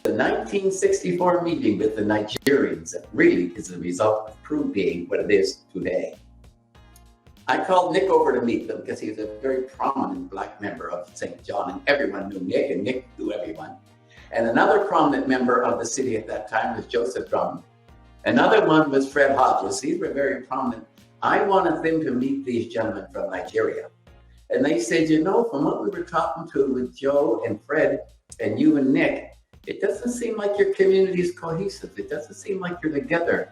the 1964 meeting with the Nigerians that really is the result of PRUDE being what it is today. I called Nick over to meet them because he was a very prominent black member of St. John, and everyone knew Nick, and Nick knew everyone. And another prominent member of the city at that time was Joseph Drum. Another one was Fred Hodges. These were very prominent. I wanted them to meet these gentlemen from Nigeria. And they said, you know, from what we were talking to with Joe and Fred and you and Nick, it doesn't seem like your community is cohesive. It doesn't seem like you're together.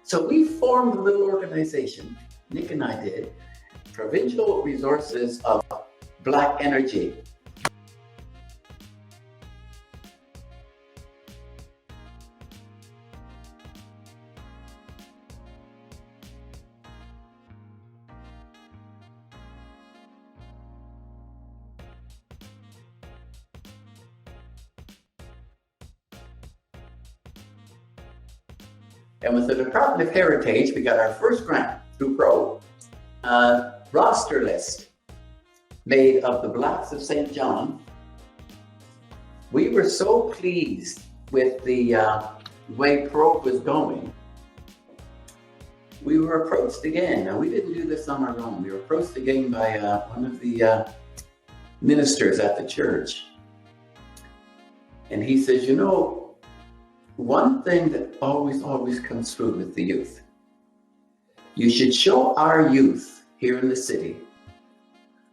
So we formed a little organization, Nick and I did, Provincial Resources of Black Energy. And with the Department of Heritage, we got our first grant through PRUDE, roster list made of the Blacks of St. John. We were so pleased with the way PRUDE was going. We were approached again. Now, we didn't do this on our own. We were approached again by one of the ministers at the church. And he says, you know, one thing that always comes through with the youth, you should show our youth here in the city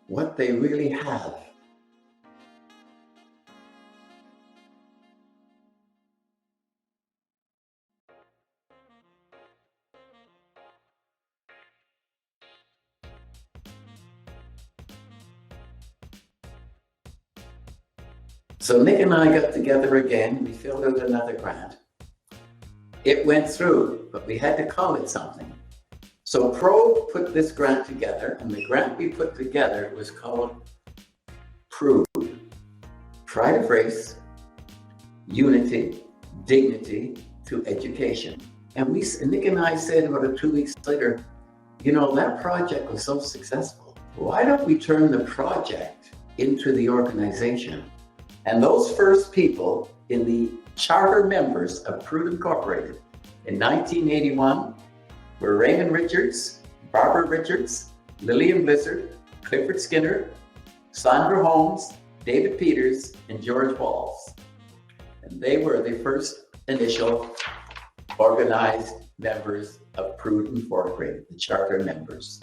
what they really have. So Nick and I got together again. We filled out another grant. It went through, but we had to call it something. So PRUDE put this grant together, and the grant we put together was called PRUDE, Pride of Race, Unity, Dignity through Education. And Nick and I said about 2 weeks later, you know, that project was so successful. Why don't we turn the project into the organization? And those first people in the charter members of PRUDE Incorporated in 1981 were Raymond Richards, Barbara Richards, Lillian Blizzard, Clifford Skinner, Sandra Holmes, David Peters, and George Walls. And they were the first initial organized members of PRUDE Incorporated, the charter members.